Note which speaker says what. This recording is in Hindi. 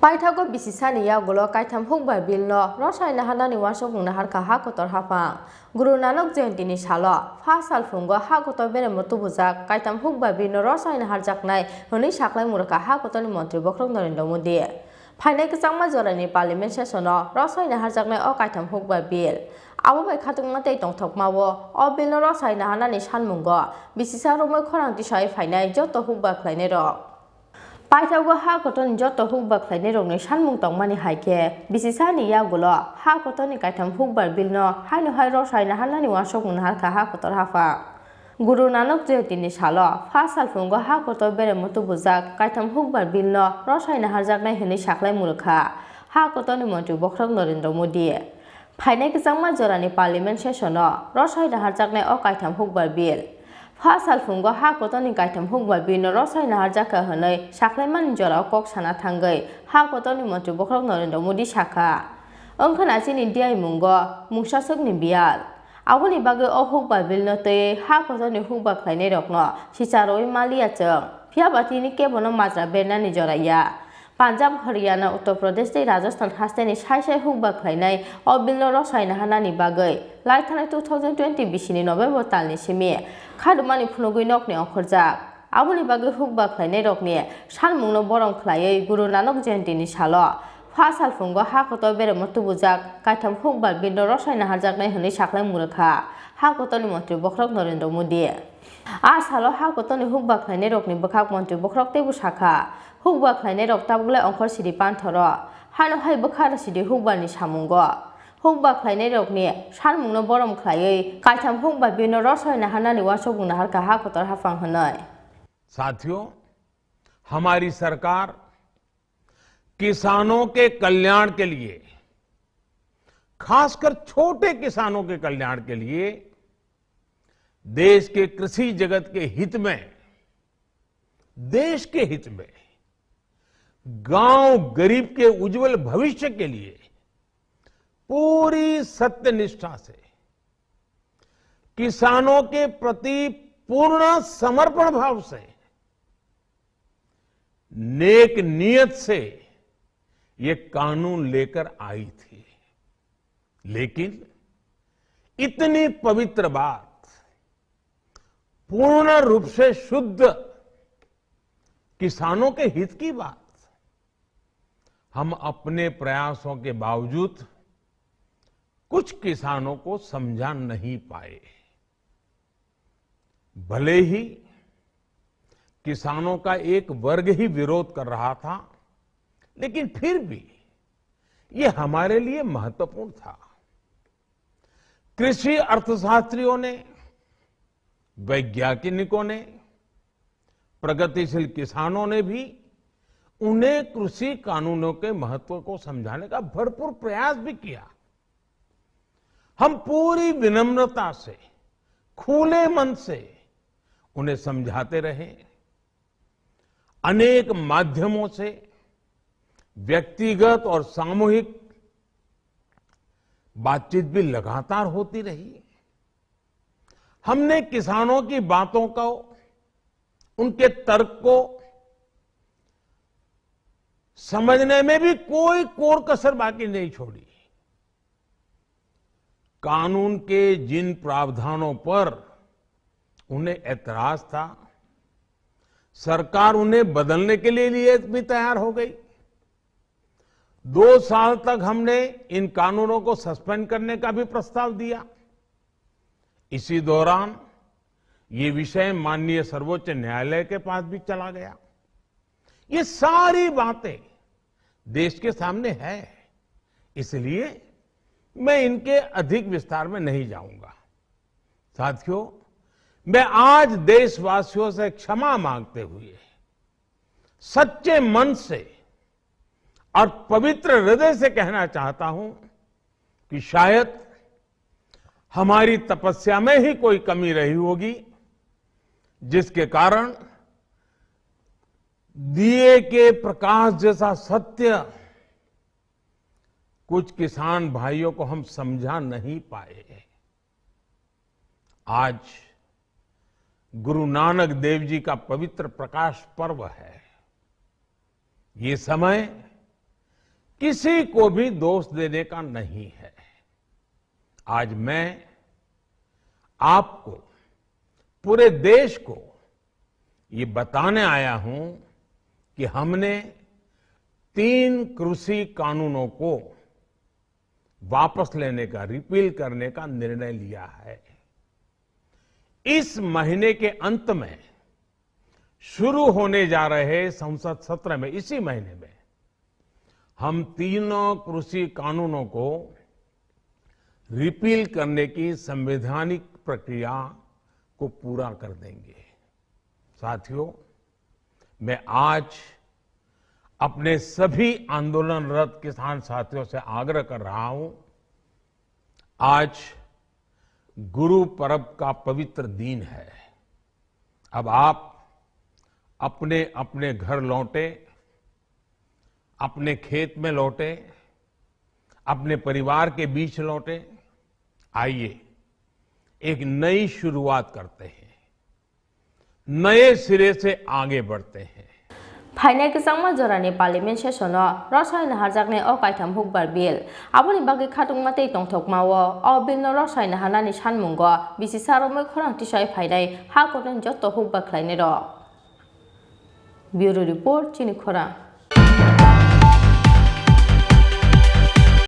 Speaker 1: पाइथागो बिसिसानि यागुलो काइथाम हुकबार बिलनो रसायना हानानि वासोबुंना हारखा हाकोतर हाफां गुरु नानक जयंतीनि सालो फा साल फुंगो हाकोतर बेरेमो तुबुजाक काइथाम हुकबार बिलनो रसायना हारजाकनाय हनै साख्लाय मुरखा हाकोतरनि मन्त्री बख्रक नरेन्द्र मोदी फाइनाय गजांमा जरानि पार्लिमेन्ट सेसनो रसायना हारजाकनाय अ काइथाम हुकबार बिल आबोबाय खातुंमा तै तंथकमावो अ बिलनो रसायना हानानि सानमुंगो बिसिसा रोमै खरांथि साय फाइनाय जत हुकबार ख्लायनाय रक पाइथागो हाकोतरनि जत हुकबार ख्लायनाय रकनि सानमुं तंमानि हायके बिसिसानि यागुलो हाकोतरनि काइथाम हुकबार बिलनो हायनो हाय रसायना हानानि वासोबुंना हारखा हाकोतर हाफा गुरु नानक जयंतीनि सालो फा साल फुंगो हाकोतर बेरेमो तुबुजाक काइथाम हुकबार बिलनो रसायना हारजाकनाय हनै साख्लाय मुरखा हाकोतरनि मन्त्री बख्रक नरेन्द्र मोदी फाइनाय गजांमा जरानि पार्लिमेन्ट सेसनो रसायना हारजाकनाय अ काइथाम हुकबार बिल फा साल फुंगो हाकोतरनि काइथाम हुकबार बिलनो रसायना हारजाका हनै साख्लायमानि जराव कक साना थांगै हाकोतरनि मन्त्री बख्रक नरेन्द्र मोदी साखा ओंखोनाचिनि दियाय मुंगो मुंसासोकनि बियाल आवनि बागै अ हुकबार बिलनो तै हाकोतरनि हुकबार ख्लायनाय रकनो सिचार'य मालियाचों फियाबातिनि केबनो माज्रा बेरनानि जराया पान्जाब हरियाना उत्तर प्रदेश तै राजस्थान हास्तायनि साय हुकबार ख्लायनाय अ बिलनो रसायना हानानि बागै लायथानाय 2020 बिसिनि नभेम्बर तालनि सिमि खादुमानि फुनुगै नकनि अखरजाक आवनि बागै हुकबार ख्लायनाय रकनि सानमुंनो बरम ख्लायै गुरु नानक जयंतीनि सालो फा साल फुंगो हाकोतर बेरेमो तुबुजाक काइथाम हुकबार बिलनो रसायना हारजाकनाय हनै साख्लाय मुरखा हाकोतरनि मन्त्री बख्रक नरेन्द्र मोदी आ सालो हाकोतरनि हुकबार ख्लायनाय रकनि बखाक मन्त्री बख्रक तेबु साखा हुकबार ख्लायनाय रक ताबुगलाय अंखर सिरि पान्थर हायनो हाय बोखार सिरि हुकबारनि सामुंगो हुकबार ख्लायनाय रकनि सानमुंनो बरम ख्लायै काइथाम हुकबार बिलनो रसायना हानानि वासोबुंना हारखा हाकोतर हाफां हनै।
Speaker 2: साथियों, हमारी सरकार किसानों के कल्याण के लिए, खासकर छोटे किसानों के कल्याण के लिए देश के कृषि जगत के हित में, देश के हित में, गांव गरीब के उज्जवल भविष्य के लिए पूरी सत्यनिष्ठा से किसानों के प्रति पूर्ण समर्पण भाव से नेक नियत से ये कानून लेकर आई थी, लेकिन इतनी पवित्र बात, पूर्ण रूप से शुद्ध किसानों के हित की बात हम अपने प्रयासों के बावजूद कुछ किसानों को समझा नहीं पाए। भले ही किसानों का एक वर्ग ही विरोध कर रहा था, लेकिन फिर भी ये हमारे लिए महत्वपूर्ण था। कृषि अर्थशास्त्रियों ने, वैज्ञानिकों ने, प्रगतिशील किसानों ने भी उन्हें कृषि कानूनों के महत्व को समझाने का भरपूर प्रयास भी किया। हम पूरी विनम्रता से, खुले मन से उन्हें समझाते रहे। अनेक माध्यमों से व्यक्तिगत और सामूहिक बातचीत भी लगातार होती रही। हमने किसानों की बातों को, उनके तर्क को समझने में भी कोई कोर कसर बाकी नहीं छोड़ी। कानून के जिन प्रावधानों पर उन्हें ऐतराज था, सरकार उन्हें बदलने के लिए भी तैयार हो गई। 2 साल तक हमने इन कानूनों को सस्पेंड करने का भी प्रस्ताव दिया। इसी दौरान ये विषय माननीय सर्वोच्च न्यायालय के पास भी चला गया। ये सारी बातें देश के सामने है, इसलिए मैं इनके अधिक विस्तार में नहीं जाऊंगा। साथियों, मैं आज देशवासियों से क्षमा मांगते हुए सच्चे मन से और पवित्र हृदय से कहना चाहता हूं कि शायद हमारी तपस्या में ही कोई कमी रही होगी, जिसके कारण दिए के प्रकाश जैसा सत्य कुछ किसान भाइयों को हम समझा नहीं पाए। आज गुरु नानक देव जी का पवित्र प्रकाश पर्व है। ये समय किसी को भी दोष देने का नहीं है। आज मैं आपको, पूरे देश को ये बताने आया हूं कि हमने 3 कृषि कानूनों को वापस लेने का, रिपील करने का निर्णय लिया है। इस महीने के अंत में शुरू होने जा रहे संसद सत्र में, इसी महीने में हम तीनों कृषि कानूनों को रिपील करने की संवैधानिक प्रक्रिया को पूरा कर देंगे। साथियों, मैं आज अपने सभी आंदोलनरत किसान साथियों से आग्रह कर रहा हूं, आज गुरु पर्व का पवित्र दिन है। अब आप अपने अपने घर लौटे, अपने खेत में लौटे, अपने परिवार के बीच लौटे। आइए एक नई शुरुआत करते हैं, नए सिरे से आगे बढ़ते हैं।
Speaker 1: फाइनाल किसांमा जरानि पार्लियामेंट सेसनो रसायन हारजाकने अ कायथाम हुकबार बिल आबोनि बागै खाथुंमातै तंथकमावो अ बिलनो रसायन हानानि सानमुंगो बिसि सारमै खरांथि साय फायनाय हा कोटेन जत्तो हुकबार ख्लायने र ब्यूरो रिपोर्ट चिनि खरा।